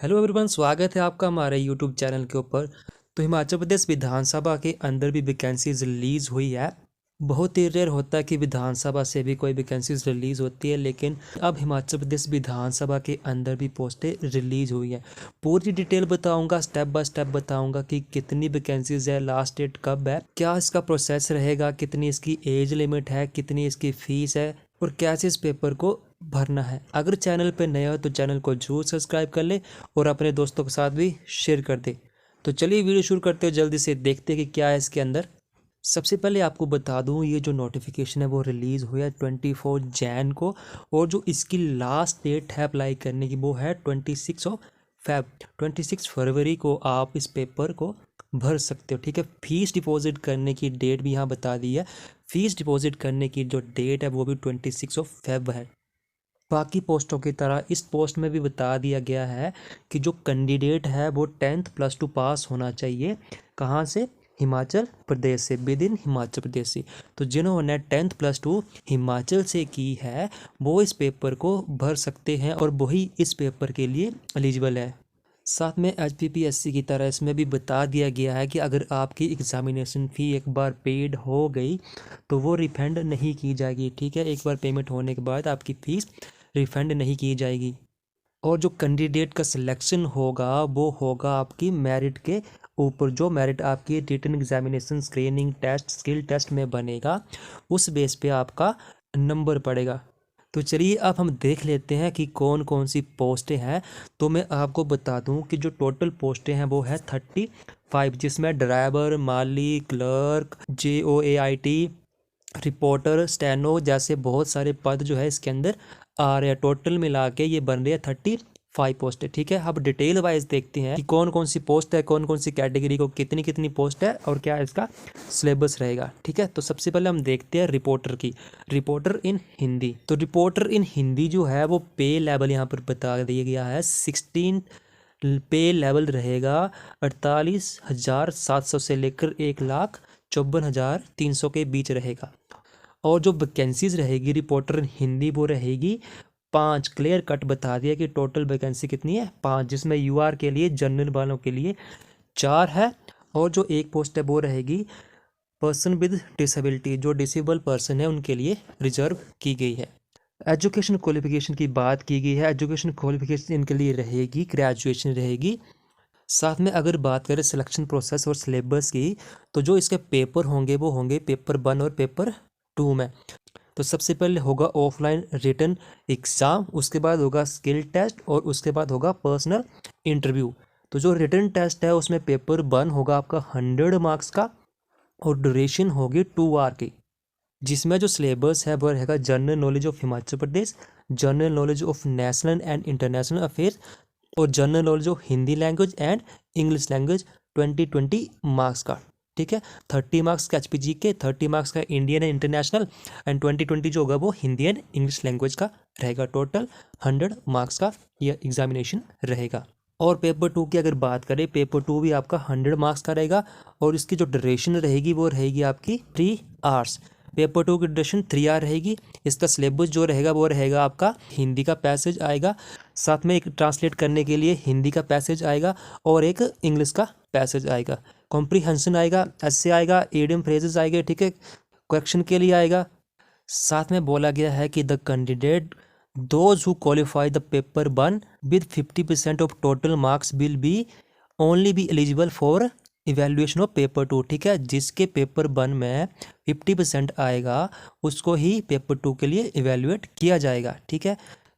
Hello everyone, स्वागत है आपका हमारे यूट्यूब चैनल के ऊपर। तो हिमाचल प्रदेश विधानसभा के अंदर भी वैकेंसीज रिलीज़ हुई है। बहुत ही रेयर होता है कि विधानसभा से भी कोई वैकेंसीज रिलीज़ होती है, लेकिन अब हिमाचल प्रदेश विधानसभा के अंदर भी पोस्टें रिलीज़ हुई हैं। पूरी डिटेल बताऊंगा, स्टेप बाय स्टेप बताऊंगा कि कितनी वैकेंसीज है, लास्ट डेट कब है, क्या इसका प्रोसेस रहेगा, कितनी इसकी एज लिमिट है, कितनी इसकी फ़ीस है और कैसे इस पेपर को भरना है। अगर चैनल पे नया हो तो चैनल को जरूर सब्सक्राइब कर ले और अपने दोस्तों के साथ भी शेयर कर दे। तो चलिए वीडियो शुरू करते हो, जल्दी से देखते हैं कि क्या है इसके अंदर। सबसे पहले आपको बता दूं, ये जो नोटिफिकेशन है वो रिलीज़ हुआ है 24 जैन को, और जो इसकी लास्ट डेट है अप्लाई करने की वो है 26 फरवरी को आप इस पेपर को भर सकते हो। ठीक है, फीस डिपॉजिट करने की डेट भी यहाँ बता दी है। फीस डिपॉजिट करने की जो डेट है वो भी 26 फेब है। बाकी पोस्टों की तरह इस पोस्ट में भी बता दिया गया है कि जो कैंडिडेट है वो 10th+2 पास होना चाहिए। कहाँ से? हिमाचल प्रदेश से, विद इन हिमाचल प्रदेश से। तो जिन्होंने 10th+2 हिमाचल से की है वो इस पेपर को भर सकते हैं और वही इस पेपर के लिए एलिजिबल है। साथ में HPPSC की तरह इसमें भी बता दिया गया है कि अगर आपकी एग्ज़ामिनेशन फ़ी एक बार पेड हो गई तो वो रिफंड नहीं की जाएगी। ठीक है, एक बार पेमेंट होने के बाद आपकी फ़ीस रिफंड नहीं की जाएगी। और जो कैंडिडेट का सिलेक्शन होगा वो होगा आपकी मेरिट के ऊपर। जो मेरिट आपकी written examination, screening test, skill test में बनेगा, उस बेस पे आपका नंबर पड़ेगा। तो चलिए अब हम देख लेते हैं कि कौन कौन सी पोस्टें हैं। तो मैं आपको बता दूं कि जो टोटल पोस्टें हैं वो है 35, जिसमें ड्राइवर, माली, क्लर्क, JOAIT, रिपोर्टर, स्टेनो जैसे बहुत सारे पद जो है इसके अंदर आ रहे हैं। टोटल मिला के ये बन रही है 35 पोस्ट है। ठीक है, अब डिटेल वाइज देखते हैं कि कौन कौन सी पोस्ट है, कौन कौन सी कैटेगरी को कितनी कितनी पोस्ट है और क्या इसका सिलेबस रहेगा। ठीक है, तो सबसे पहले हम देखते हैं रिपोर्टर की। रिपोर्टर इन हिंदी। तो रिपोर्टर इन हिंदी जो है वो पे लेवल यहाँ पर बता दिया गया है 16 पे लेवल रहेगा 48,700 से लेकर 1,54,300 के बीच रहेगा। और जो वैकेंसीज रहेगी रिपोर्टर इन हिंदी वो रहेगी 5। क्लियर कट बता दिया कि टोटल वैकेंसी कितनी है, 5, जिसमें UR के लिए, जनरल वालों के लिए 4 है। और जो एक पोस्ट है वो रहेगी पर्सन विद डिसेबिलिटी, जो डिसेबल पर्सन है उनके लिए रिजर्व की गई है। एजुकेशन क्वालिफिकेशन की बात की गई है। एजुकेशन क्वालिफिकेशन इनके लिए रहेगी ग्रेजुएशन रहेगी। साथ में अगर बात करें सिलेक्शन प्रोसेस और सिलेबस की, तो जो इसके पेपर होंगे वो होंगे पेपर 1 और पेपर 2 में। तो सबसे पहले होगा ऑफलाइन रिटन एग्ज़ाम, उसके बाद होगा स्किल टेस्ट और उसके बाद होगा पर्सनल इंटरव्यू। तो जो रिटन टेस्ट है उसमें पेपर 1 होगा आपका 100 मार्क्स का और ड्यूरेशन होगी 2 आवर की, जिसमें जो सिलेबस है वो रहेगा general knowledge of Himachal Pradesh, general knowledge of national and international affairs और general knowledge of Hindi language and English language. 20 marks का। ठीक है, 30 मार्क्स का HPG के, 30 मार्क्स का इंडियन एंड इंटरनेशनल एंड 20 जो होगा वो हिंदी एंड इंग्लिश लैंग्वेज का रहेगा। टोटल 100 मार्क्स का यह एग्जामिनेशन रहेगा। और पेपर 2 की अगर बात करें, पेपर 2 भी आपका 100 मार्क्स का रहेगा और इसकी जो ड्यूरेशन रहेगी वो रहेगी आपकी 3 आवर्स। पेपर 2 की ड्यूरेशन 3 आवर रहेगी। इसका सिलेबस जो रहेगा वो रहेगा आपका हिंदी का पैसेज आएगा, साथ में एक ट्रांसलेट करने के लिए हिंदी का पैसेज आएगा और एक इंग्लिश का पैसेज आएगा। कॉम्प्रीहेंशन आएगा, ऐसे आएगा, एडियम फ्रेजेस आएंगे। ठीक है, करेक्शन के लिए आएगा। साथ में बोला गया है कि the candidate those who qualify the paper 1 with 50% of total marks will be only be eligible for evaluation of paper 2। ठीक है, जिसके पेपर 1 में 50% आएगा उसको ही पेपर 2 के लिए इवेल्युएट किया जाएगा। ठीक है,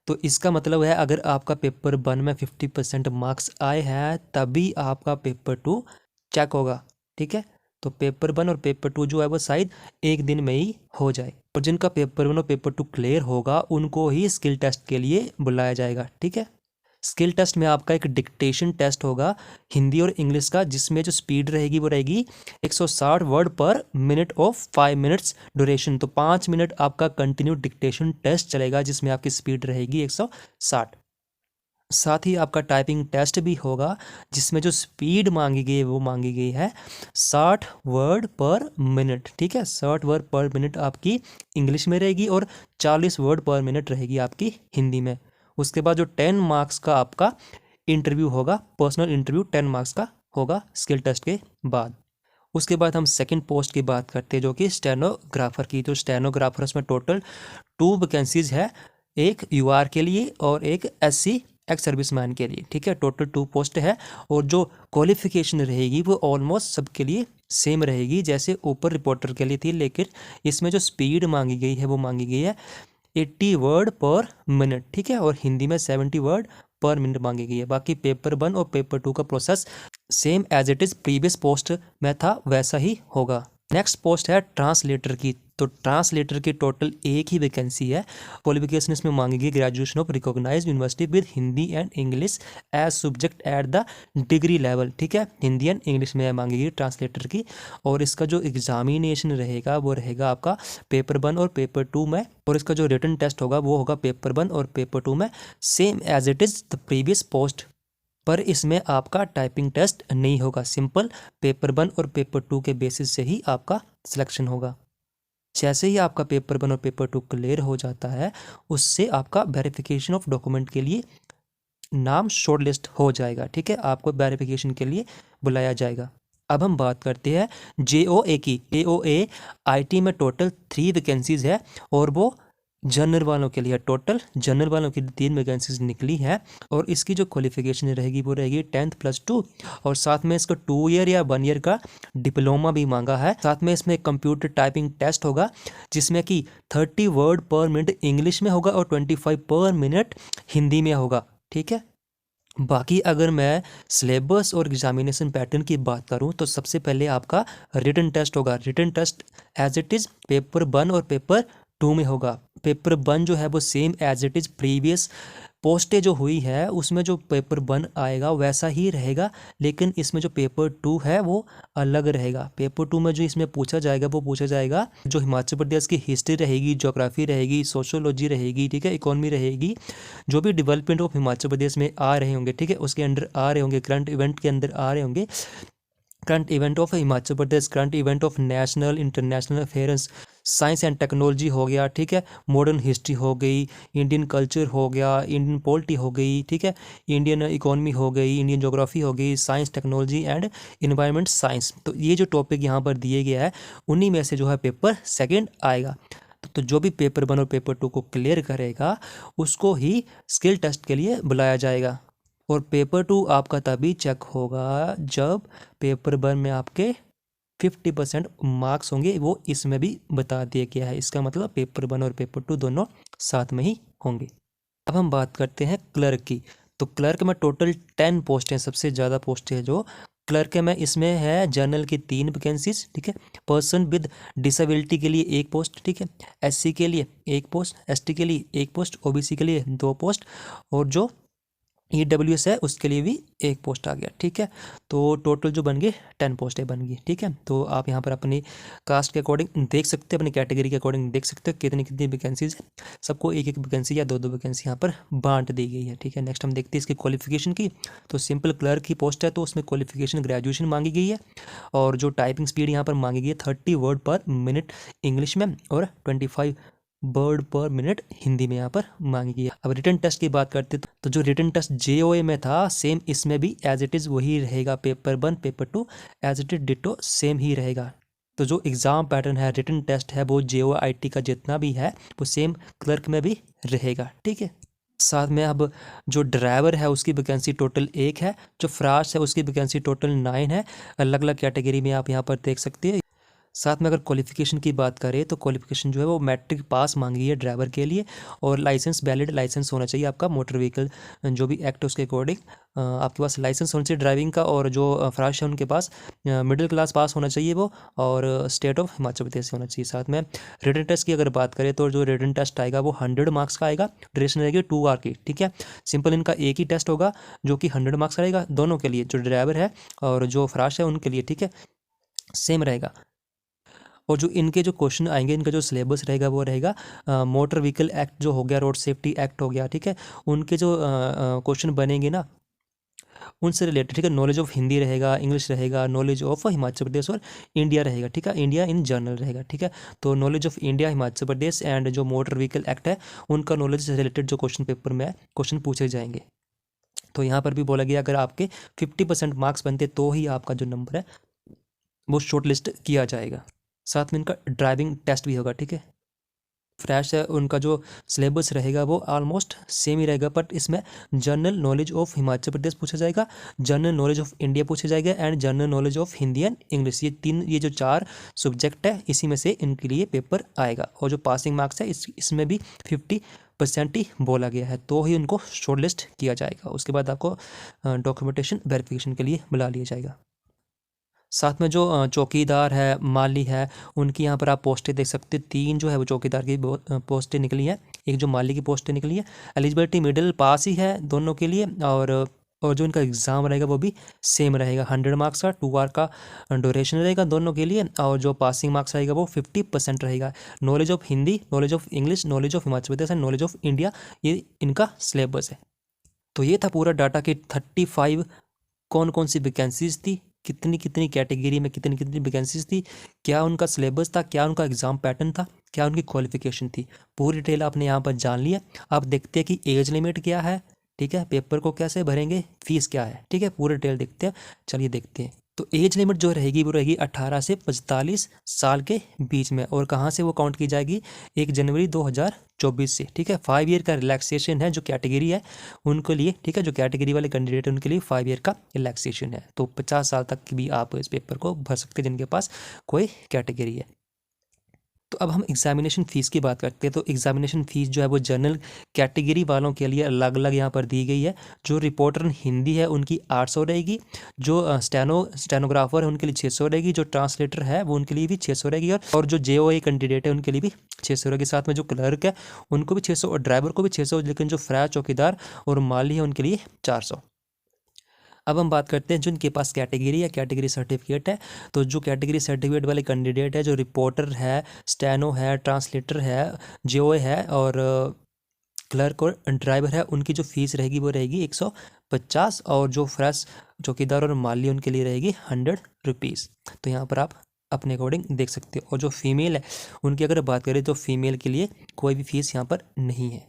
तो इसका मतलब है अगर आपका पेपर 1 में 50% मार्क्स आए हैं तभी आपका पेपर 2 चेक होगा। ठीक है, तो पेपर 1 और पेपर 2 जो है वो शायद एक दिन में ही हो जाए, और जिनका पेपर 1 और पेपर 2 क्लियर होगा उनको ही स्किल टेस्ट के लिए बुलाया जाएगा। ठीक है, स्किल टेस्ट में आपका एक डिक्टेशन टेस्ट होगा हिंदी और इंग्लिश का, जिसमें जो स्पीड रहेगी वो रहेगी 160 वर्ड पर मिनट ऑफ 5 मिनट्स ड्यूरेशन। तो 5 मिनट आपका कंटिन्यू डिक्टेशन टेस्ट चलेगा जिसमें आपकी स्पीड रहेगी 160। साथ ही आपका टाइपिंग टेस्ट भी होगा जिसमें जो स्पीड मांगी गई है वो मांगी गई है 60 वर्ड पर मिनट। ठीक है, 60 वर्ड पर मिनट आपकी इंग्लिश में रहेगी और 40 वर्ड पर मिनट रहेगी आपकी हिंदी में। उसके बाद जो 10 मार्क्स का आपका इंटरव्यू होगा, पर्सनल इंटरव्यू 10 मार्क्स का होगा स्किल टेस्ट के बाद। उसके बाद हम सेकंड पोस्ट की बात करते हैं जो कि स्टेनोग्राफर की। तो स्टेनोग्राफर उसमें टोटल 2 वैकेंसीज है, एक यूआर के लिए और एक एससी एक्स सर्विसमैन के लिए, ठीक है। टोटल 2 पोस्ट है और जो क्वालिफिकेशन रहेगी वो ऑलमोस्ट सबके लिए सेम रहेगी जैसे ऊपर रिपोर्टर के लिए थी, लेकिन इसमें जो स्पीड मांगी गई है वो मांगी गई है 80 वर्ड पर मिनट, ठीक है, और हिंदी में 70 वर्ड पर मिनट मांगी गई है। बाकी पेपर 1 और पेपर 2 का process same as it is previous post में था वैसा ही होगा। नेक्स्ट पोस्ट है ट्रांसलेटर की। तो ट्रांसलेटर की टोटल एक ही वैकेंसी है। क्वालिफिकेशन इसमें मांगी गई graduation of recognised university with Hindi and English as subject at the degree level, ठीक है। हिंदी एंड इंग्लिश में मांगी गई ट्रांसलेटर की। और इसका जो एग्जामिनेशन रहेगा वो रहेगा आपका पेपर 1 और पेपर 2 में, और इसका जो रिटन टेस्ट होगा वो होगा पेपर 1 और पेपर 2 में same as it is the previous post, पर इसमें आपका टाइपिंग टेस्ट नहीं होगा। सिंपल पेपर 1 और पेपर 2 के बेसिस से ही आपका सिलेक्शन होगा। जैसे ही आपका पेपर 1 और पेपर 2 क्लियर हो जाता है उससे आपका वेरिफिकेशन ऑफ डॉक्यूमेंट के लिए नाम शॉर्टलिस्ट हो जाएगा, ठीक है। आपको वेरिफिकेशन के लिए बुलाया जाएगा। अब हम बात करते हैं JOA की। JOA IT में टोटल 3 वैकेंसीज है और वो जनरल वालों के लिए, टोटल जनरल वालों की 3 वैकेंसीज निकली है। और इसकी जो क्वालिफिकेशन रहेगी वो रहेगी 10th +2 और साथ में इसका 2 ईयर या 1 ईयर का डिप्लोमा भी मांगा है। साथ में इसमें कंप्यूटर टाइपिंग टेस्ट होगा जिसमें कि 30 वर्ड पर मिनट इंग्लिश में होगा और 25 पर मिनट हिंदी में होगा, ठीक है। बाकी अगर मैं सिलेबस और एग्जामिनेशन पैटर्न की बात करूं तो सबसे पहले आपका रिटन टेस्ट होगा। Written test as it is paper 1 और पेपर 2 में होगा। पेपर 1 जो है वो same as it is previous पोस्टें जो हुई है उसमें जो पेपर 1 आएगा वैसा ही रहेगा, लेकिन इसमें जो पेपर 2 है वो अलग रहेगा। पेपर 2 में जो इसमें पूछा जाएगा वो पूछा जाएगा जो हिमाचल प्रदेश की हिस्ट्री रहेगी, ज्योग्राफी रहेगी, सोशोलॉजी रहेगी, ठीक है, इकोनॉमी रहेगी, जो भी डेवलपमेंट ऑफ हिमाचल प्रदेश में आ रहे होंगे, ठीक है, उसके अंडर आ रहे होंगे, करंट इवेंट के अंदर आ रहे होंगे, current event of Himachal Pradesh, current event of national international affairs, science and technology हो गया, ठीक है, मॉडर्न हिस्ट्री हो गई, इंडियन कल्चर हो गया, इंडियन पॉलिटी हो गई, ठीक है, इंडियन इकोनॉमी हो गई, इंडियन ज्योग्राफी हो गई, science technology and environment science. तो ये जो टॉपिक यहाँ पर दिए गया है उन्हीं में से जो है पेपर 2 आएगा। तो जो भी पेपर 1 और पेपर 2 को क्लियर करेगा उसको ही स्किल टेस्ट के लिए बुलाया जाएगा। और पेपर 2 आपका तभी चेक होगा जब पेपर 1 में आपके 50% मार्क्स होंगे, वो इसमें भी बता दिया गया है। इसका मतलब पेपर 1 और पेपर 2 दोनों साथ में ही होंगे। अब हम बात करते हैं क्लर्क की। तो क्लर्क में टोटल 10 पोस्ट हैं, सबसे ज़्यादा पोस्ट है जो क्लर्क में। इसमें है जनरल की 3 वैकेंसीज, ठीक है, पर्सन विद डिसेबिलिटी के लिए 1 पोस्ट, ठीक है, SC के लिए 1 पोस्ट, ST के लिए 1 पोस्ट, OBC के लिए 2 पोस्ट और जो EWS है उसके लिए भी 1 पोस्ट आ गया, ठीक है। तो टोटल जो बन गए 10 पोस्टें बन गई, ठीक है। तो आप यहाँ पर अपनी कास्ट के अकॉर्डिंग देख सकते हैं, अपनी कैटेगरी के अकॉर्डिंग देख सकते हो कितनी कितनी वैकेंसीज है। सबको 1-1 वैकेंसी या 2-2 वैकेंसी यहाँ पर बांट दी गई है, ठीक है। नेक्स्ट हम देखते हैं इसकी क्वालिफिकेशन की। तो सिंपल क्लर्क की पोस्ट है तो उसमें क्वालिफिकेशन ग्रेजुएशन मांगी गई है और जो टाइपिंग स्पीड यहाँ पर मांगी गई है 30 वर्ड पर मिनट इंग्लिश में और 25 वर्ड पर मिनट हिंदी में यहाँ पर मांगी गई है। अब रिटन टेस्ट की बात करते तो जो रिटन टेस्ट JOA में था सेम इसमें भी एज इट इज़ वही रहेगा। Paper 1 paper 2 as it is ditto same ही रहेगा। तो जो एग्ज़ाम पैटर्न है, रिटन टेस्ट है, वो JOA IT का जितना भी है वो सेम क्लर्क में भी रहेगा, ठीक है। साथ में अब जो ड्राइवर है उसकी वैकेंसी टोटल 1 है, जो फ्राश है उसकी वैकेंसी टोटल 9 है। अलग अलग कैटेगरी में आप यहाँ पर देख सकते हैं। साथ में अगर क्वालिफिकेशन की बात करें तो क्वालिफिकेशन जो है वो मैट्रिक पास मांगी है ड्राइवर के लिए और लाइसेंस वैलिड लाइसेंस होना चाहिए आपका मोटर व्हीकल जो भी एक्ट है उसके अकॉर्डिंग आपके पास लाइसेंस होना चाहिए ड्राइविंग का। और जो फ्राश है उनके पास मिडिल क्लास पास होना चाहिए वो और स्टेट ऑफ हिमाचल प्रदेश से होना चाहिए। साथ में रिटन टेस्ट की अगर बात करें तो जो रिटन टेस्ट आएगा वो 100 मार्क्स का आएगा, ड्यूरेशन रहेगी 2 आवर की, ठीक है। सिंपल इनका एक ही टेस्ट होगा जो कि 100 मार्क्स रहेगा दोनों के लिए, जो ड्राइवर है और जो फ्राश है उनके लिए, ठीक है, सेम रहेगा। और जो इनके जो क्वेश्चन आएंगे, इनका जो सिलेबस रहेगा वो रहेगा मोटर व्हीकल एक्ट जो हो गया, रोड सेफ्टी एक्ट हो गया, ठीक है, उनके जो क्वेश्चन बनेंगे ना उनसे रिलेटेड, ठीक है। नॉलेज ऑफ हिंदी रहेगा, इंग्लिश रहेगा, नॉलेज ऑफ हिमाचल प्रदेश और इंडिया रहेगा, ठीक है, इंडिया इन जनरल रहेगा, ठीक है। तो knowledge of India, Himachal Pradesh and जो मोटर व्हीकल एक्ट है उनका नॉलेज से रिलेटेड जो क्वेश्चन पेपर में क्वेश्चन पूछे जाएंगे। तो यहाँ पर भी बोला गया अगर आपके 50% मार्क्स बनते तो ही आपका जो नंबर है वो शॉर्ट लिस्ट किया जाएगा। साथ में इनका ड्राइविंग टेस्ट भी होगा, ठीक है। फ्रेश है, उनका जो सिलेबस रहेगा वो ऑलमोस्ट सेम ही रहेगा, बट इसमें जनरल नॉलेज ऑफ हिमाचल प्रदेश पूछा जाएगा, जनरल नॉलेज ऑफ इंडिया पूछा जाएगा and general knowledge of Hindi and English. ये जो 4 सब्जेक्ट है इसी में से इनके लिए पेपर आएगा। और जो पासिंग मार्क्स है इसमें भी 50% ही बोला गया है, तो ही उनको शॉर्ट लिस्ट किया जाएगा। उसके बाद आपको डॉक्यूमेंटेशन वेरिफिकेशन के लिए बुला लिया जाएगा। साथ में जो चौकीदार है, माली है, उनकी यहाँ पर आप पोस्टें देख सकते हैं। 3 जो है वो चौकीदार की पोस्टें निकली हैं, एक जो माली की पोस्टें निकली है। एलिजिबिलिटी मिडिल पास ही है दोनों के लिए, और जो इनका एग्ज़ाम रहेगा वो भी सेम रहेगा, 100 मार्क्स का, 2 आवर का ड्यूरेशन रहेगा दोनों के लिए। और जो पासिंग मार्क्स रहेगा वो 50% रहेगा। Knowledge of Hindi, knowledge of English, knowledge of Himachal Pradesh and knowledge of India, ये इनका सिलेबस है। तो ये था पूरा डाटा कि 35 कौन कौन सी वैकेंसीज थी, कितनी कितनी कैटेगरी में कितनी कितनी वैकेंसीज थी, क्या उनका सिलेबस था, क्या उनका एग्ज़ाम पैटर्न था, क्या उनकी क्वालिफिकेशन थी। पूरी डिटेल आपने यहाँ पर जान लिया। आप देखते हैं कि एज लिमिट क्या है, ठीक है, पेपर को कैसे भरेंगे, फीस क्या है, ठीक है, पूरी डिटेल देखते हैं। चलिए देखते हैं। तो एज लिमिट जो रहेगी वो रहेगी 18 से 45 साल के बीच में। और कहाँ से वो काउंट की जाएगी, 1 जनवरी 2024 से, ठीक है। 5 ईयर का रिलैक्सेशन है जो कैटेगरी है उनके लिए, ठीक है, जो कैटेगरी वाले कैंडिडेट है उनके लिए 5 ईयर का रिलैक्सेशन है। तो 50 साल तक भी आप इस पेपर को भर सकते हैं जिनके पास कोई कैटेगरी है। तो अब हम एग्जामिनेशन फ़ीस की बात करते हैं। तो एग्जामिनेशन फ़ीस जो है वो जनरल कैटेगरी वालों के लिए अलग अलग यहाँ पर दी गई है। जो रिपोर्टर हिंदी है उनकी 800 रहेगी, जो स्टेनोग्राफर है उनके लिए 600 रहेगी, जो ट्रांसलेटर है वो उनके लिए भी 600 रहेगी, और जो JOA कैंडिडेट है उनके लिए भी 600 रहेगी। साथ में जो क्लर्क है उनको भी 600 और ड्राइवर को भी 600, लेकिन जो फ्राय चौकीदार और माली है उनके लिए 400। अब हम बात करते हैं जिनके पास कैटेगरी या कैटेगरी सर्टिफिकेट है। तो जो कैटेगरी सर्टिफिकेट वाले कैंडिडेट है, जो रिपोर्टर है, स्टेनो है, ट्रांसलेटर है, JOA है और क्लर्क और ड्राइवर है, उनकी जो फीस रहेगी वो रहेगी 150, और जो फ्रेश चौकीदार और माली उनके लिए रहेगी 100 रुपीज़। तो यहाँ पर आप अपने अकॉर्डिंग देख सकते हो। और जो फीमेल है उनकी अगर बात करें तो फीमेल के लिए कोई भी फीस यहाँ पर नहीं है।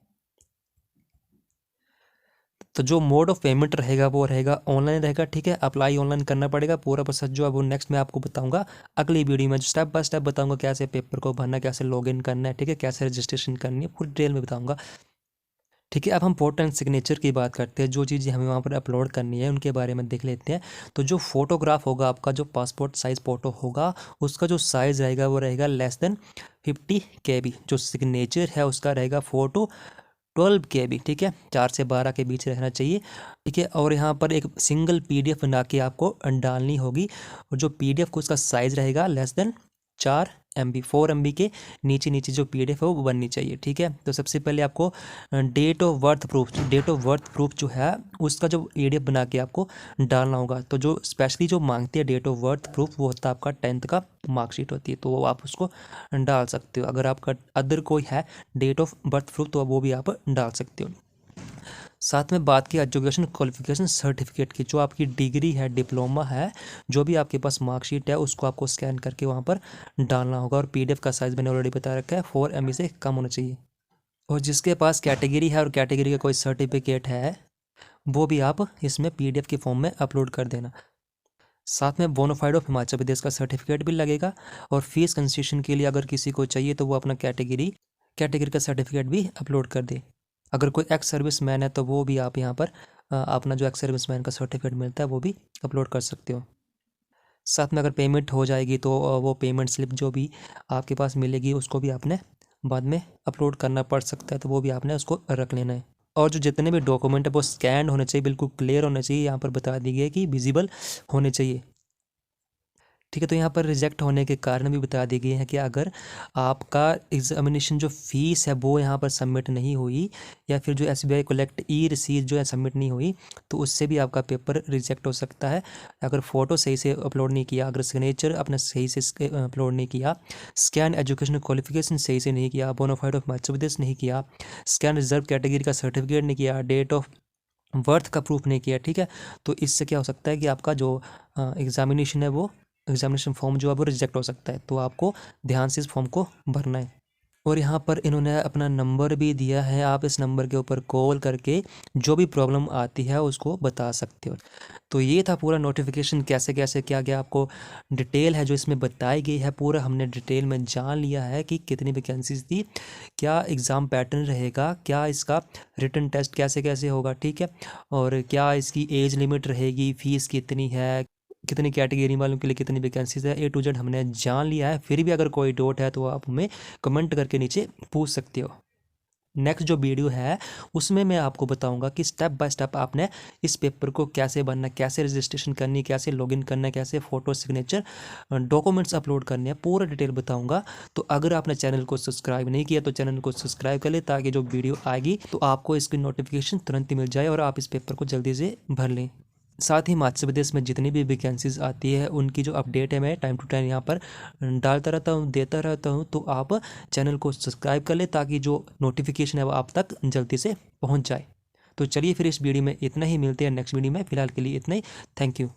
तो जो मोड ऑफ पेमेंट रहेगा वो रहेगा ऑनलाइन रहेगा, ठीक है। अप्लाई ऑनलाइन करना पड़ेगा। पूरा प्रोसेस जो है वो नेक्स्ट मैं आपको बताऊंगा अगली वीडियो में, जो स्टेप बाय स्टेप बताऊंगा कैसे पेपर को भरना, कैसे लॉगिन करना है, ठीक है, कैसे रजिस्ट्रेशन करनी है, पूरी डिटेल में बताऊंगा, ठीक है। अब हम फोटो एंड सिग्नेचर की बात करते हैं। जो चीज़ें हमें वहाँ पर अपलोड करनी है उनके बारे में देख लेते हैं। तो जो फोटोग्राफ होगा आपका, जो पासपोर्ट साइज़ फ़ोटो होगा, उसका जो साइज़ रहेगा वो रहेगा लेस देन 50 KB। जो सिग्नेचर है उसका रहेगा फोटो 12 KB, ठीक है, 4 से 12 के बीच रहना चाहिए, ठीक है। और यहाँ पर एक सिंगल PDF बना के आपको डालनी होगी, और जो PDF को उसका साइज़ रहेगा लेस देन 4 MB, 4 MB के नीचे जो PDF है वो बननी चाहिए, ठीक है। तो सबसे पहले आपको डेट ऑफ बर्थ प्रूफ जो है उसका जो PDF बना के आपको डालना होगा। तो जो स्पेशली जो मांगती है डेट ऑफ बर्थ प्रूफ वो होता है आपका 10th का मार्कशीट होती है, तो वो आप उसको डाल सकते हो। अगर आपका अदर कोई है डेट ऑफ बर्थ प्रूफ तो वो भी आप डाल सकते हो। साथ में बात की एजुकेशन क्वालिफिकेशन सर्टिफिकेट की, जो आपकी डिग्री है, डिप्लोमा है, जो भी आपके पास मार्कशीट है उसको आपको स्कैन करके वहाँ पर डालना होगा। और PDF का साइज़ मैंने ऑलरेडी बता रखा है 4 MB से कम होना चाहिए। और जिसके पास कैटेगरी है और कैटेगरी का कोई सर्टिफिकेट है वो भी आप इसमें PDF के फॉर्म में अपलोड कर देना। साथ में बोनाफाइड ऑफ हिमाचल प्रदेश का सर्टिफिकेट भी लगेगा। और फीस कंसेशन के लिए अगर किसी को चाहिए तो वो अपना कैटेगरी का सर्टिफिकेट भी अपलोड कर दे। अगर कोई एक्स सर्विस मैन है तो वो भी आप यहाँ पर अपना जो एक्स सर्विस मैन का सर्टिफिकेट मिलता है वो भी अपलोड कर सकते हो। साथ में अगर पेमेंट हो जाएगी तो वो पेमेंट स्लिप जो भी आपके पास मिलेगी उसको भी आपने बाद में अपलोड करना पड़ सकता है, तो वो भी आपने उसको रख लेना है। और जो जितने भी डॉक्यूमेंट है वो स्कैन होने चाहिए, बिल्कुल क्लियर होने चाहिए, यहाँ पर बता दी गई है कि विजिबल होने चाहिए, ठीक है। तो यहाँ पर रिजेक्ट होने के कारण भी बता दी गई है कि अगर आपका एग्जामिनेशन जो फीस है वो यहाँ पर सबमिट नहीं हुई, या फिर जो SBI कलेक्ट ई-रिसीट जो है सबमिट नहीं हुई, तो उससे भी आपका पेपर रिजेक्ट हो सकता है। अगर फ़ोटो सही से अपलोड नहीं किया, अगर सिग्नेचर अपने सही से अपलोड नहीं किया, स्कैन एजुकेशनल क्वालिफिकेशन सही से नहीं किया, बोनाफाइड ऑफ हिमाचल प्रदेश नहीं किया, स्कैन रिजर्व कैटेगरी का सर्टिफिकेट नहीं किया, डेट ऑफ बर्थ का प्रूफ नहीं किया, ठीक है, तो इससे क्या हो सकता है कि आपका जो एग्ज़ामिनेशन है वो एग्जामिनेशन फॉर्म जो है वो रिजेक्ट हो सकता है। तो आपको ध्यान से इस फॉर्म को भरना है। और यहाँ पर इन्होंने अपना नंबर भी दिया है, आप इस नंबर के ऊपर कॉल करके जो भी प्रॉब्लम आती है उसको बता सकते हो। तो ये था पूरा नोटिफिकेशन, कैसे कैसे क्या क्या आपको डिटेल है जो इसमें बताई गई है, पूरा हमने डिटेल में जान लिया है कि कितनी वैकेंसीज थी, क्या एग्ज़ाम पैटर्न रहेगा, क्या इसका रिटन टेस्ट कैसे कैसे होगा, ठीक है, और क्या इसकी एज लिमिट रहेगी, फ़ीस कितनी है, कितनी कैटेगरी वालों के लिए कितनी वैकेंसीज है, A to Z हमने जान लिया है। फिर भी अगर कोई डाउट है तो आप हमें कमेंट करके नीचे पूछ सकते हो। नेक्स्ट जो वीडियो है उसमें मैं आपको बताऊंगा कि स्टेप बाय स्टेप आपने इस पेपर को कैसे भरना, कैसे रजिस्ट्रेशन करनी, कैसे लॉगिन करना है, कैसे फ़ोटो सिग्नेचर डॉक्यूमेंट्स अपलोड करने हैं, पूरा डिटेल बताऊंगा। तो अगर आपने चैनल को सब्सक्राइब नहीं किया तो चैनल को सब्सक्राइब कर ले, ताकि जो वीडियो आएगी तो आपको इसकी नोटिफिकेशन तुरंत ही मिल जाए और आप इस पेपर को जल्दी से भर लें। साथ ही मध्य प्रदेश में जितनी भी वैकेंसीज आती है उनकी जो अपडेट है मैं टाइम टू टाइम यहाँ पर डालता रहता हूँ, देता रहता हूँ। तो आप चैनल को सब्सक्राइब कर ले ताकि जो नोटिफिकेशन है वो आप तक जल्दी से पहुँच जाए। तो चलिए फिर इस वीडियो में इतना ही, मिलते हैं नेक्स्ट वीडियो में, फ़िलहाल के लिए इतना ही। Thank you.